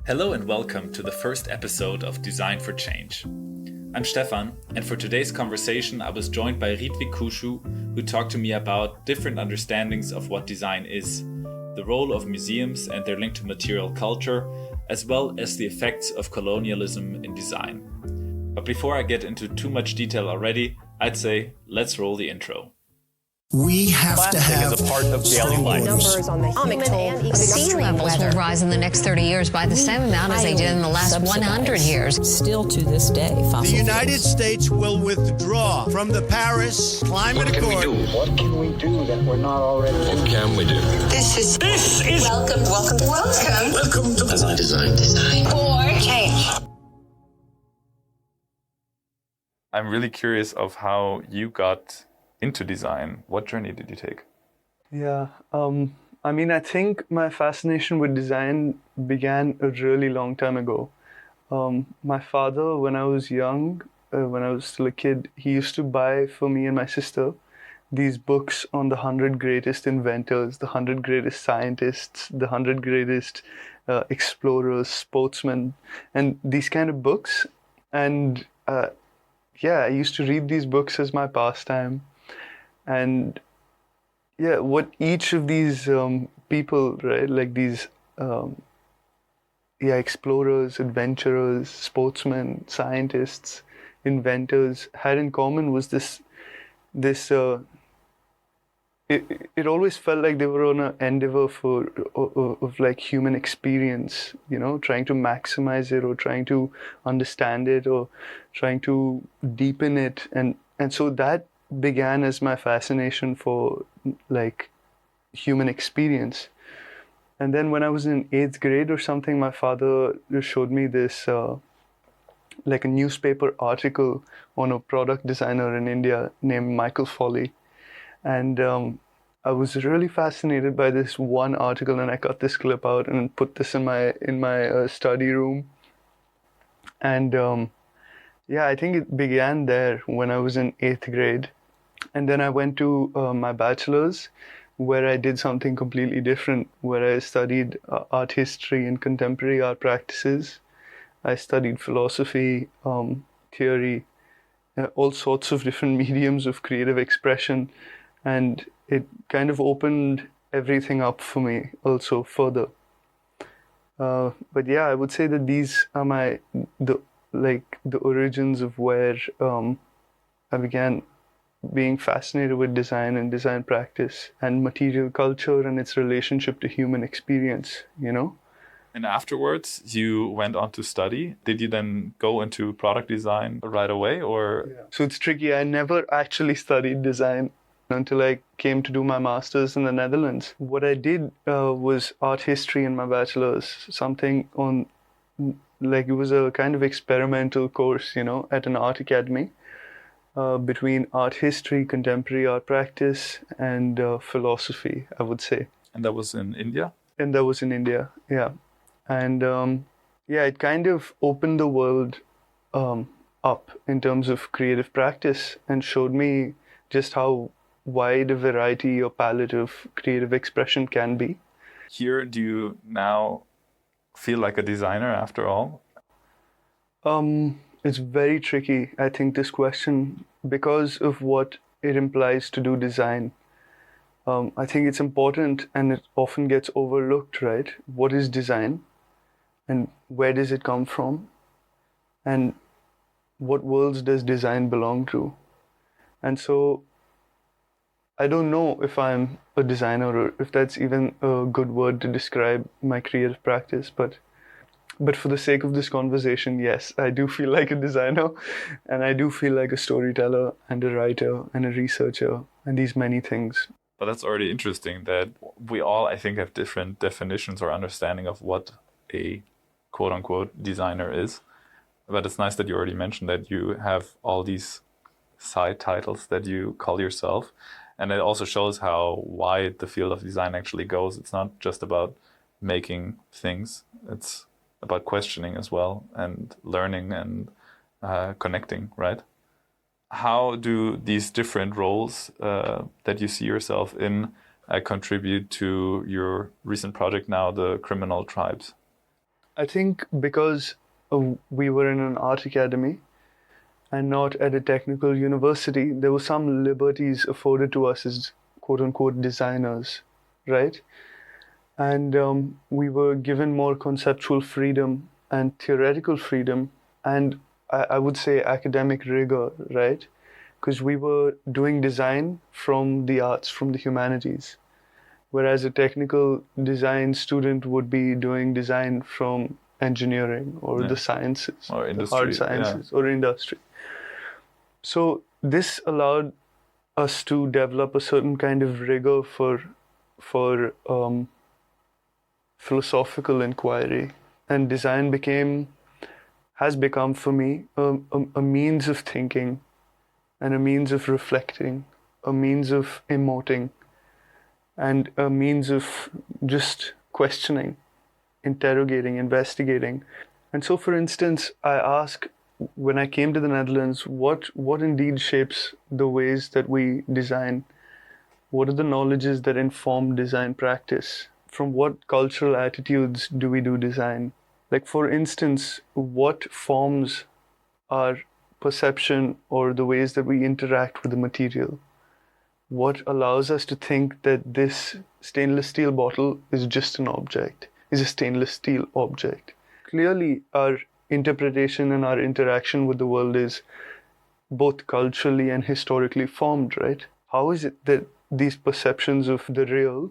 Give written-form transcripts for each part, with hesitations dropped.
Hello and welcome to the first episode of Design for Change. I'm Stefan, and for today's conversation I was joined by Ritvik Khushu, who talked to me about different understandings of what design is, the role of museums and their link to material culture, as well as the effects of colonialism in design. But before I get into too much detail already, I'd say let's roll the intro. We have to have as a part of daily life. Numbers on the human and sea levels will rise in the next 30 years by the same amount as they did in the last 100 years. Still to this day, fossil the United fuels. States will withdraw from the Paris Climate Accord. What can we do that we're not already doing? What can we do? This is welcome Welcome to Design for change. I'm really curious of how you got into design. What journey did you take? Yeah, I think my fascination with design began a really long time ago. My father, when I was young, when I was still a kid, he used to buy for me and my sister these books on the 100 greatest inventors, the 100 greatest scientists, the 100 greatest explorers, sportsmen, and these kind of books. And I used to read these books as my pastime. And what each of these people, right, like these explorers, adventurers, sportsmen, scientists, inventors had in common was this it always felt like they were on an endeavor of like human experience, trying to maximize it or trying to understand it or trying to deepen it. And so that began as my fascination for like human experience. And then when I was in 8th grade or something, my father showed me this like a newspaper article on a product designer in India named Michael Foley. And I was really fascinated by this one article, and I cut this clip out and put this in my study room. And I think it began there when I was in 8th grade. And then I went to my bachelor's, where I did something completely different, where I studied art history and contemporary art practices. I studied philosophy, theory, all sorts of different mediums of creative expression. And it kind of opened everything up for me also further. But I would say that these are the origins of where I began being fascinated with design and design practice and material culture and its relationship to human experience, And afterwards, you went on to study. Did you then go into product design right away, or? Yeah. So it's tricky. I never actually studied design until I came to do my master's in the Netherlands. What I did was art history in my bachelor's, something on, like it was a kind of experimental course, at an art academy. Between art history, contemporary art practice, and philosophy, I would say. And that was in India? And that was in India, yeah. And it kind of opened the world up in terms of creative practice and showed me just how wide a variety or palette of creative expression can be. Here, do you now feel like a designer after all? It's very tricky, I think, this question, because of what it implies to do design. I think it's important and it often gets overlooked, right? What is design? And where does it come from? And what worlds does design belong to? And so I don't know if I'm a designer or if that's even a good word to describe my creative practice, but for the sake of this conversation, yes, I do feel like a designer, and I do feel like a storyteller and a writer and a researcher and these many things. But that's already interesting that we all, I think, have different definitions or understanding of what a quote-unquote designer is. But it's nice that you already mentioned that you have all these side titles that you call yourself. And it also shows how wide the field of design actually goes. It's not just about making things. It's about questioning as well and learning and connecting, right? How do these different roles that you see yourself in contribute to your recent project now, the Criminal Tribes? I think because we were in an art academy and not at a technical university, there were some liberties afforded to us as quote unquote designers, right? And we were given more conceptual freedom and theoretical freedom, and I would say academic rigor, right? Because we were doing design from the arts, from the humanities, whereas a technical design student would be doing design from engineering or the sciences, or the industry, hard sciences or industry. So this allowed us to develop a certain kind of rigor for philosophical inquiry, and design has become for me a means of thinking and a means of reflecting, a means of emoting, and a means of just questioning, interrogating, investigating. And so, for instance, I ask, when I came to the Netherlands, what indeed shapes the ways that we design? What are the knowledges that inform design practice? From what cultural attitudes do we do design? Like, for instance, what forms our perception or the ways that we interact with the material? What allows us to think that this stainless steel bottle is just an object, is a stainless steel object? Clearly, our interpretation and our interaction with the world is both culturally and historically formed, right? How is it that these perceptions of the real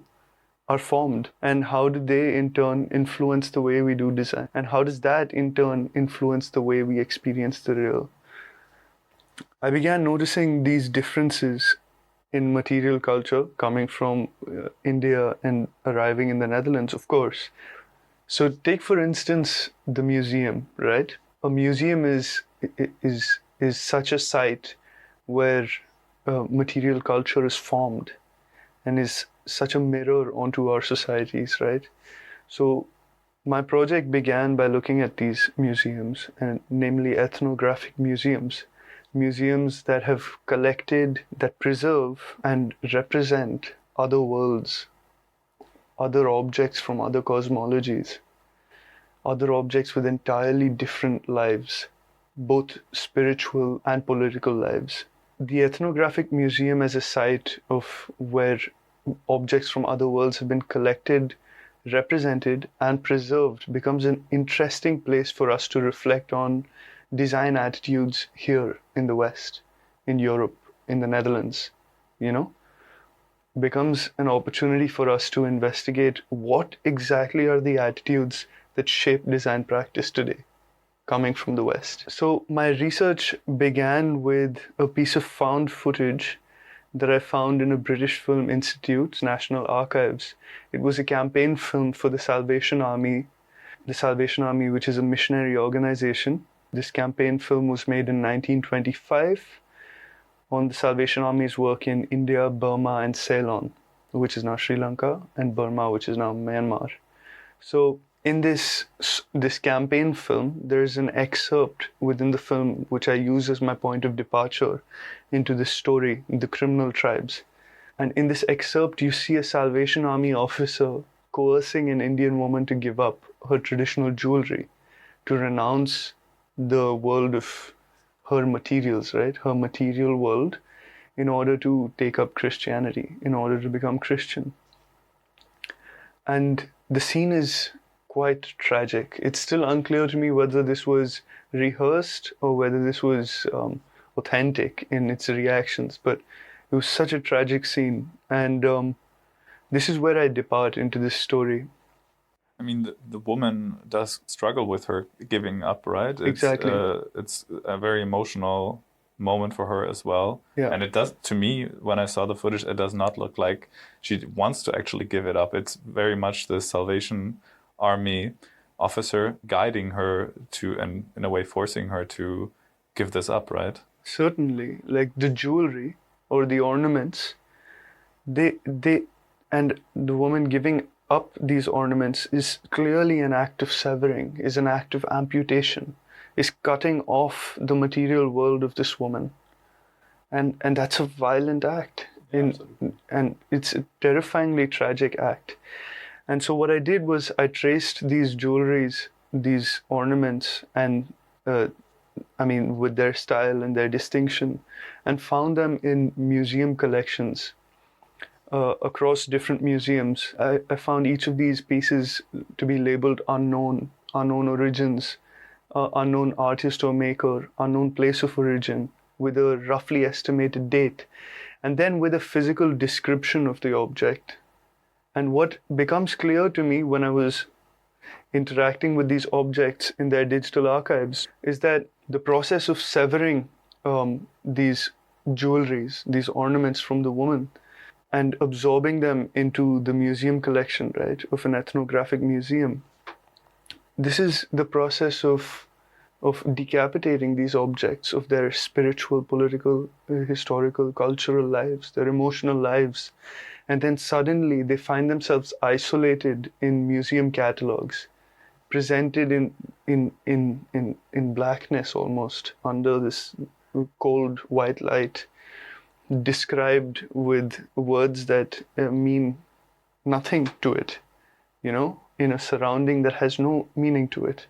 are formed, and how do they in turn influence the way we do design, and how does that in turn influence the way we experience the real? I began noticing these differences in material culture coming from India and arriving in the Netherlands, of course. So take for instance the museum, right? A museum is such a site where material culture is formed and is such a mirror onto our societies, right? So my project began by looking at these museums, and namely ethnographic museums, museums that have collected, that preserve and represent other worlds, other objects from other cosmologies, other objects with entirely different lives, both spiritual and political lives. The ethnographic museum as a site of where objects from other worlds have been collected, represented, and preserved becomes an interesting place for us to reflect on design attitudes here in the West, in Europe, in the Netherlands, becomes an opportunity for us to investigate what exactly are the attitudes that shape design practice today, coming from the West. So my research began with a piece of found footage that I found in a British Film Institute's National Archives. It was a campaign film for the Salvation Army, which is a missionary organization. This campaign film was made in 1925 on the Salvation Army's work in India, Burma, and Ceylon, which is now Sri Lanka, and Burma, which is now Myanmar. So in this campaign film, there's an excerpt within the film which I use as my point of departure into this story, the criminal tribes. And in this excerpt, you see a Salvation Army officer coercing an Indian woman to give up her traditional jewelry, to renounce the world of her materials, right? Her material world, in order to take up Christianity, in order to become Christian. And the scene is quite tragic. It's still unclear to me whether this was rehearsed or whether this was authentic in its reactions, but it was such a tragic scene. And this is where I depart into this story. I mean, the woman does struggle with her giving up, right? Exactly. It's a very emotional moment for her as well. Yeah. And it does, to me, when I saw the footage, it does not look like she wants to actually give it up. It's very much the Salvation Army officer guiding her to, and in a way forcing her to give this up, right? Certainly. Like the jewelry or the ornaments, they and the woman giving up these ornaments is clearly an act of severing, is an act of amputation, is cutting off the material world of this woman. And that's a violent act. And it's a terrifyingly tragic act. And so what I did was I traced these jewelries these ornaments and with their style and their distinction, and found them in museum collections across different museums. I found each of these pieces to be labeled unknown origins, unknown artist or maker, unknown place of origin, with a roughly estimated date, and then with a physical description of the object. And what becomes clear to me when I was interacting with these objects in their digital archives is that the process of severing these jewelries, these ornaments from the woman, and absorbing them into the museum collection, right, of an ethnographic museum. This is the process of decapitating these objects of their spiritual, political, historical, cultural lives, their emotional lives. And then suddenly they find themselves isolated in museum catalogs, presented in blackness almost, under this cold white light, described with words that mean nothing to it, in a surrounding that has no meaning to it.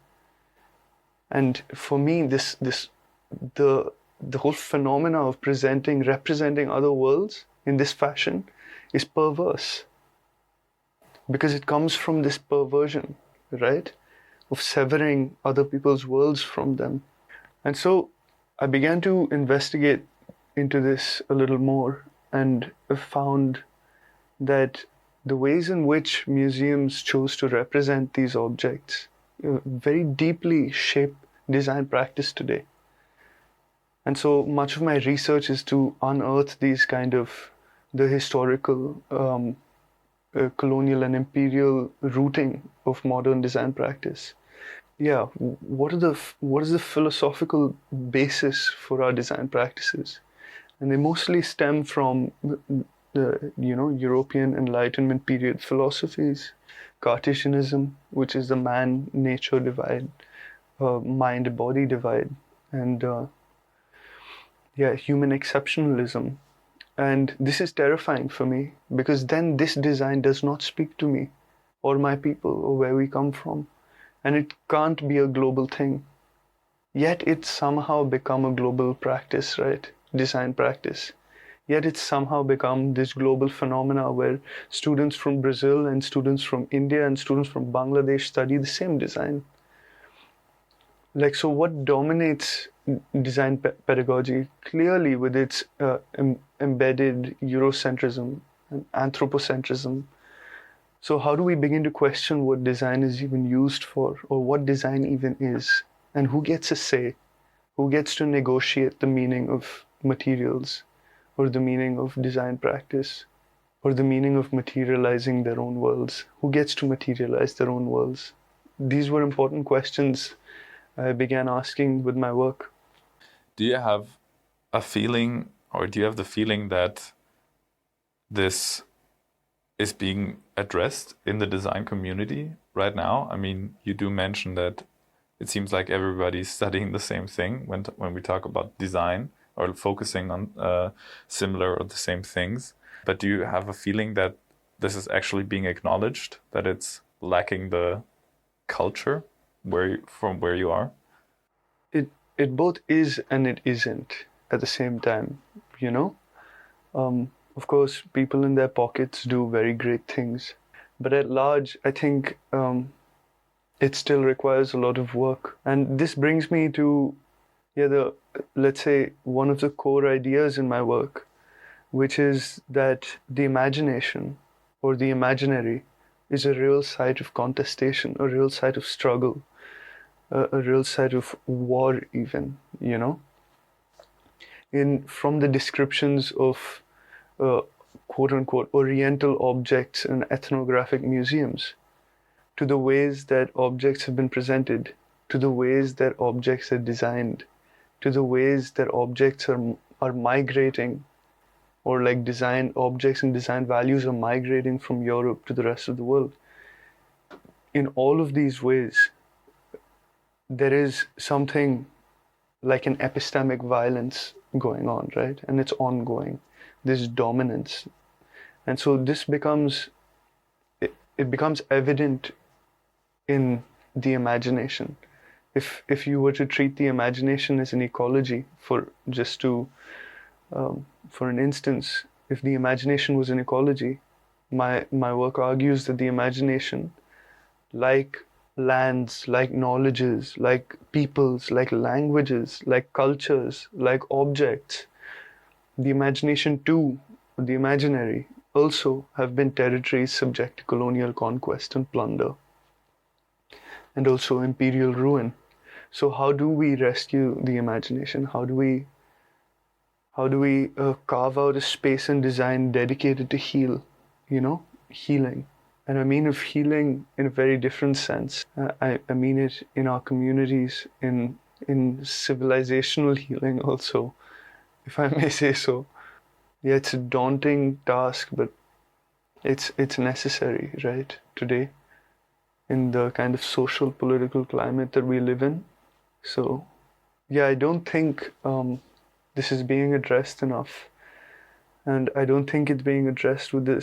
And for me, the whole phenomena of representing other worlds in this fashion is perverse, because it comes from this perversion, right, of severing other people's worlds from them. And so I began to investigate into this a little more, and found that the ways in which museums chose to represent these objects very deeply shape design practice today. And so much of my research is to unearth these kind of the historical, colonial and imperial rooting of modern design practice. Yeah, what is the philosophical basis for our design practices? And they mostly stem from the European Enlightenment period philosophies, Cartesianism, which is the man-nature divide, mind-body divide, and human exceptionalism. And this is terrifying for me, because then this design does not speak to me or my people or where we come from, and it can't be a global thing. Yet it's somehow become a global practice, right? Design practice. Yet it's somehow become this global phenomena where students from Brazil and students from India and students from Bangladesh study the same design. So what dominates design pedagogy? Clearly with its embedded Eurocentrism and anthropocentrism. So how do we begin to question what design is even used for, or what design even is? And who gets a say? Who gets to negotiate the meaning of materials, or the meaning of design practice, or the meaning of materializing their own worlds? Who gets to materialize their own worlds? These were important questions I began asking with my work. Do you have a feeling, or do you have the feeling that this is being addressed in the design community right now? I mean, you do mention that it seems like everybody's studying the same thing when we talk about design, or focusing on similar or the same things. But do you have a feeling that this is actually being acknowledged, that it's lacking the culture from where you are? It both is and it isn't at the same time, Of course, people in their pockets do very great things. But at large, I think it still requires a lot of work. And this brings me to, let's say, one of the core ideas in my work, which is that the imagination or the imaginary is a real site of contestation, a real site of struggle, a real site of war even, From the descriptions of quote-unquote Oriental objects in ethnographic museums, to the ways that objects have been presented, to the ways that objects are designed, to the ways that objects are migrating, or objects and design values are migrating from Europe to the rest of the world. In all of these ways, there is something like an epistemic violence going on, right? And it's ongoing, this dominance. And so this becomes evident in the imagination. If you were to treat the imagination as an ecology, for an instance, if the imagination was an ecology, my work argues that the imagination, like lands, like knowledges, like peoples, like languages, like cultures, like objects, the imagination too, the imaginary, also have been territories subject to colonial conquest and plunder, and also imperial ruin. So how do we rescue the imagination? How do we carve out a space and design dedicated to healing? And I mean of healing in a very different sense. I mean it in our communities, in civilizational healing also, if I may say so. Yeah, it's a daunting task, but it's necessary, right? Today, in the kind of social political climate that we live in. So, yeah, I don't think this is being addressed enough, and I don't think it's being addressed with the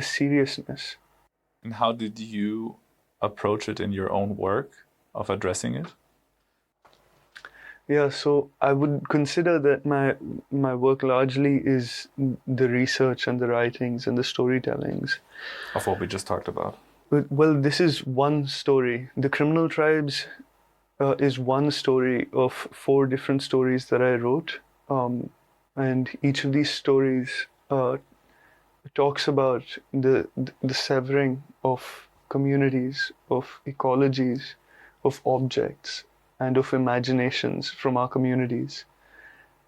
seriousness. And how did you approach it in your own work of addressing it? Yeah, so I would consider that my work largely is the research and the writings and the storytellings. Of what we just talked about. Well, this is one story. The Criminal Tribes is one story of 4 different stories that I wrote. And each of these stories talks about the severing of communities, of ecologies, of objects, and of imaginations from our communities,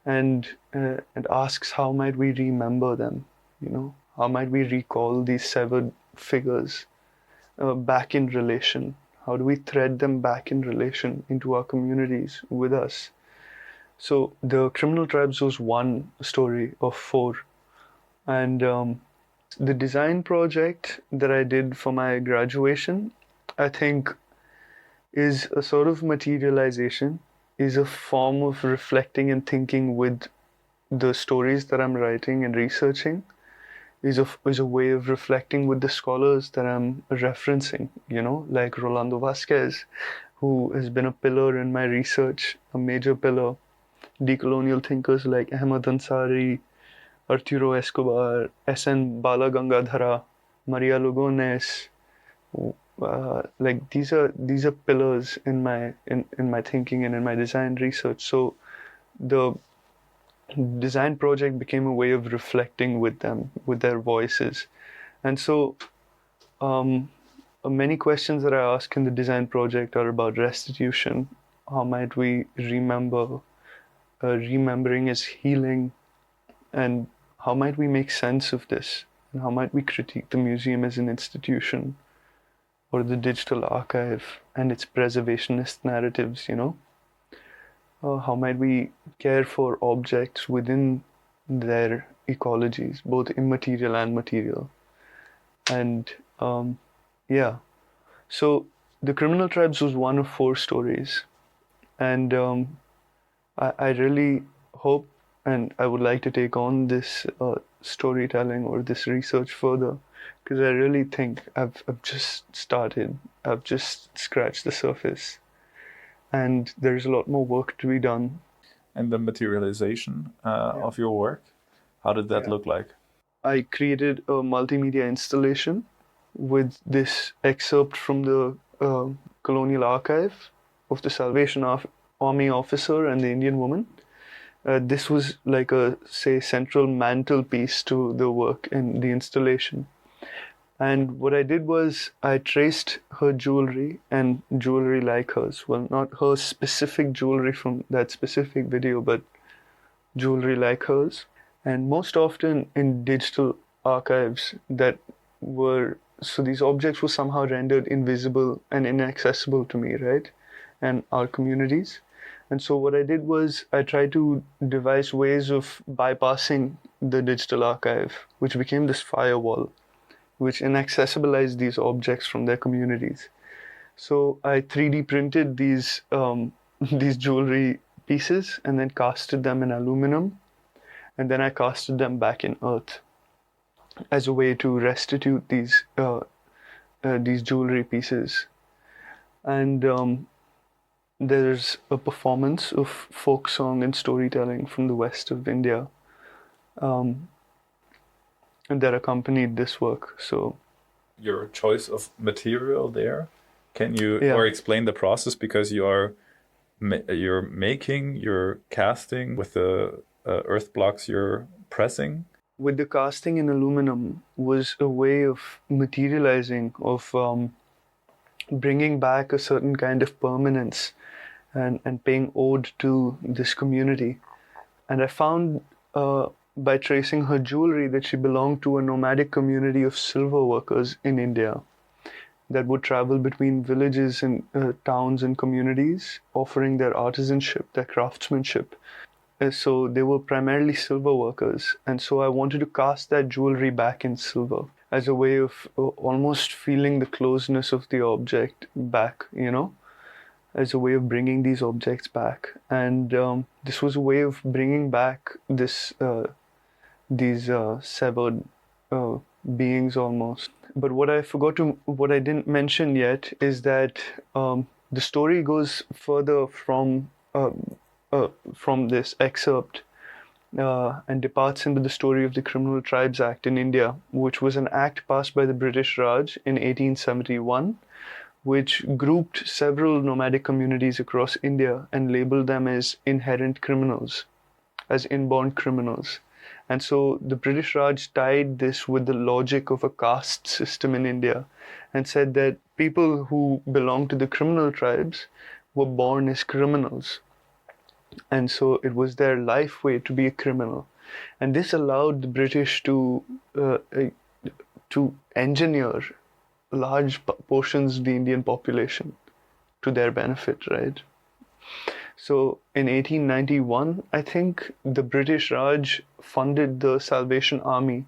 and asks how might we remember them, how might we recall these severed figures back in relation, how do we thread them back in relation into our communities with us. So the Criminal Tribes was one story of 4, and the design project that I did for my graduation, I think, is a sort of materialization, is a form of reflecting and thinking with the stories that I'm writing and researching, is a way of reflecting with the scholars that I'm referencing, like Rolando Vasquez, who has been a pillar in my research, a major pillar. Decolonial thinkers like Ahmad Ansari, Arturo Escobar, S.N. Balagangadhara, Maria Lugones, like these are pillars in my thinking and in my design research. So the design project became a way of reflecting with them, with their voices. And so many questions that I ask in the design project are about restitution. How might we remember? Remembering is healing, and how might we make sense of this? And how might we critique the museum as an institution, or the digital archive and its preservationist narratives, how might we care for objects within their ecologies, both immaterial and material. And so the Criminal Tribes was one of 4 stories, and I really hope, and I would like to take on this storytelling or this research further, because I really think I've just started. I've just scratched the surface, and there's a lot more work to be done. And the materialization of your work, how did that look like? I created a multimedia installation with this excerpt from the colonial archive of the Salvation Army officer and the Indian woman. This was like a, say, central mantelpiece to the work and the installation. And what I did was I traced her jewelry and jewelry like hers. Well, not her specific jewelry from that specific video, but jewelry like hers. And most often in digital archives so these objects were somehow rendered invisible and inaccessible to me, right? And our communities. And so what I did was I tried to devise ways of bypassing the digital archive, which became this firewall, which inaccessibilized these objects from their communities. So I 3D printed these jewelry pieces and then casted them in aluminum, and then I casted them back in earth as a way to restitute these these jewelry pieces. And there's a performance of folk song and storytelling from the west of India that accompanied this work. So Your choice of material there, can you Yeah. or explain the process, because you're making, you're casting with the earth blocks you're pressing. with the casting in aluminum was a way of materializing, of bringing back a certain kind of permanence and paying ode to this community. And I found by tracing her jewelry that she belonged to a nomadic community of silver workers in India that would travel between villages and towns and communities, offering their artisanship, their craftsmanship. So they were primarily silver workers. And so I wanted to cast that jewelry back in silver as a way of almost feeling the closeness of the object back, as a way of bringing these objects back. And this was a way of bringing back these severed beings almost. But what I didn't mention yet is that the story goes further from this excerpt and departs into the story of the Criminal Tribes Act in India, which was an act passed by the British Raj in 1871, which grouped several nomadic communities across India and labeled them as inherent criminals, as inborn criminals. And so the British Raj tied this with the logic of a caste system in India and said that people who belong to the criminal tribes were born as criminals. And so it was their life way to be a criminal. And this allowed the British to engineer large portions of the Indian population to their benefit, right? So in 1891, I think the British Raj funded the Salvation Army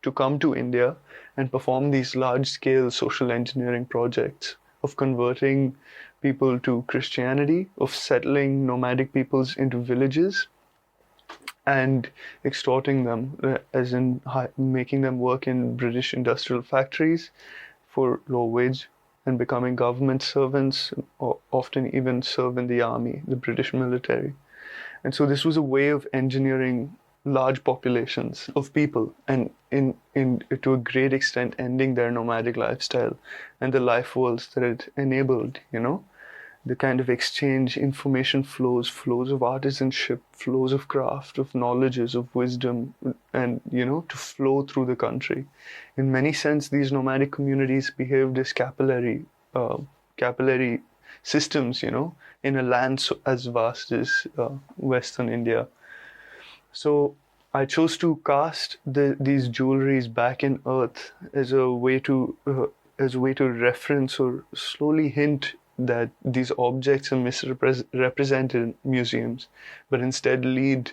to come to India and perform these large-scale social engineering projects of converting people to Christianity, of settling nomadic peoples into villages and extorting them, as in making them work in British industrial factories for low wage and becoming government servants, or often even serve in the army, the British military. And so this was a way of engineering large populations of people and to a great extent ending their nomadic lifestyle and the life worlds that it enabled, the kind of exchange, information flows of artisanship, flows of craft, of knowledges, of wisdom, and, to flow through the country. In many sense, these nomadic communities behaved as capillary systems, in a land as vast as Western India. So I chose to cast these jewelries back in earth as a way to reference or slowly hint that these objects are misrepresented in museums, but instead lead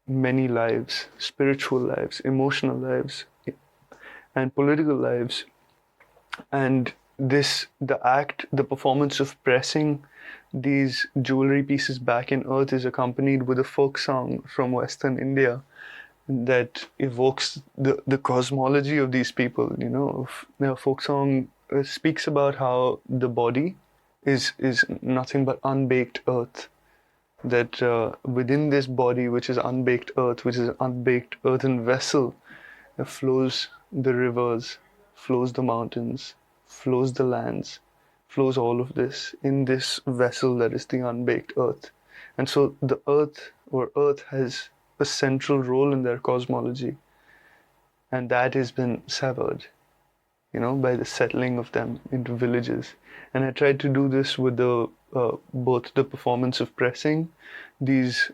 many lives, spiritual lives, emotional lives, and political lives. And the performance of pressing these jewelry pieces back in earth is accompanied with a folk song from Western India that evokes the cosmology of these people. Folk song speaks about how the body is nothing but unbaked earth. That within this body, which is unbaked earth, which is an unbaked earthen vessel, flows the rivers, flows the mountains, flows the lands, flows all of this in this vessel that is the unbaked earth. And so the earth has a central role in their cosmology, and that has been severed, by the settling of them into villages. And I tried to do this with both the performance of pressing these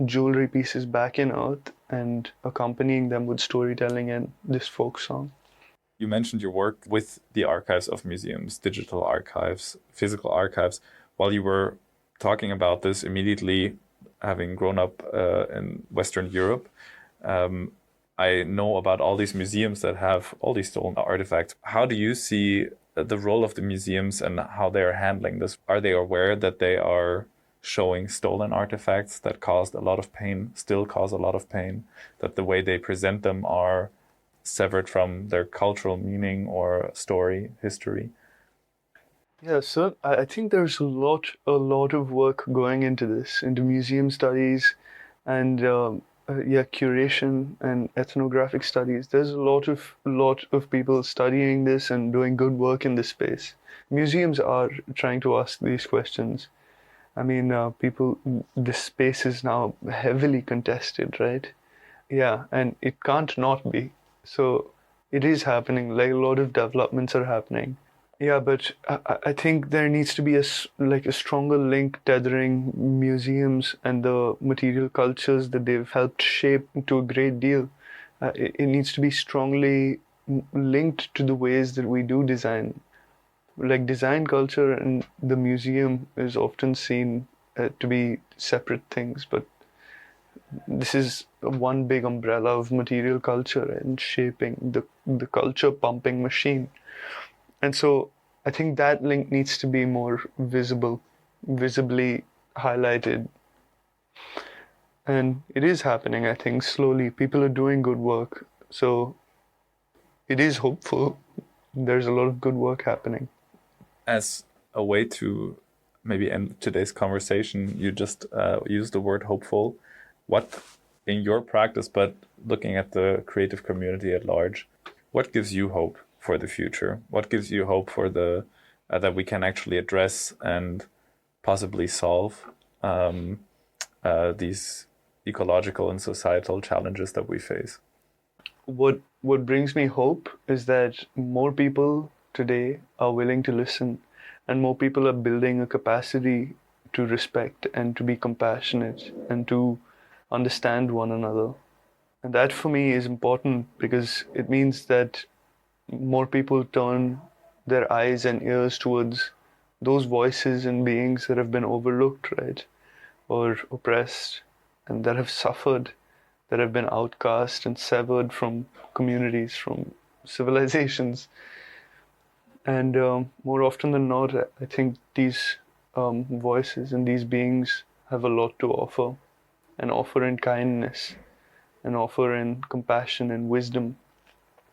jewelry pieces back in earth and accompanying them with storytelling and this folk song. You mentioned your work with the archives of museums, digital archives, physical archives. While you were talking about this, immediately having grown up in Western Europe, I know about all these museums that have all these stolen artifacts. How do you see the role of the museums and how they're handling this? Are they aware that they are showing stolen artifacts that caused a lot of pain, still cause a lot of pain, that the way they present them are severed from their cultural meaning or story, history? Yeah, so I think there's a lot of work going into this, into museum studies, and curation and ethnographic studies. There's a lot of people studying this and doing good work in this space. Museums are trying to ask these questions. I mean, this space is now heavily contested, right? Yeah, and it can't not be. So it is happening. Like, a lot of developments are happening. Yeah, but I think there needs to be a stronger link tethering museums and the material cultures that they've helped shape to a great deal. It needs to be strongly linked to the ways that we do design. Like, design culture and the museum is often seen to be separate things, but this is one big umbrella of material culture and shaping the culture pumping machine. And so I think that link needs to be more visibly highlighted. And it is happening, I think, slowly. People are doing good work. So it is hopeful. There's a lot of good work happening. As a way to maybe end today's conversation, you just used the word hopeful. What, in your practice, but looking at the creative community at large, what gives you hope for the future? What gives you hope for the that we can actually address and possibly solve these ecological and societal challenges that we face? What brings me hope is that more people today are willing to listen, and more people are building a capacity to respect and to be compassionate and to understand one another. And that for me is important, because it means that more people turn their eyes and ears towards those voices and beings that have been overlooked, right? Or oppressed, and that have suffered, that have been outcast and severed from communities, from civilizations. And more often than not, I think these voices and these beings have a lot to offer, and offer in kindness, and offer in compassion and wisdom.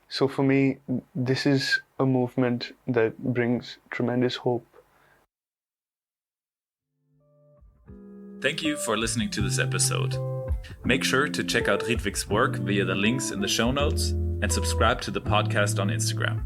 So for me, this is a movement that brings tremendous hope. Thank you for listening to this episode. Make sure to check out Ritvik's work via the links in the show notes and subscribe to the podcast on Instagram.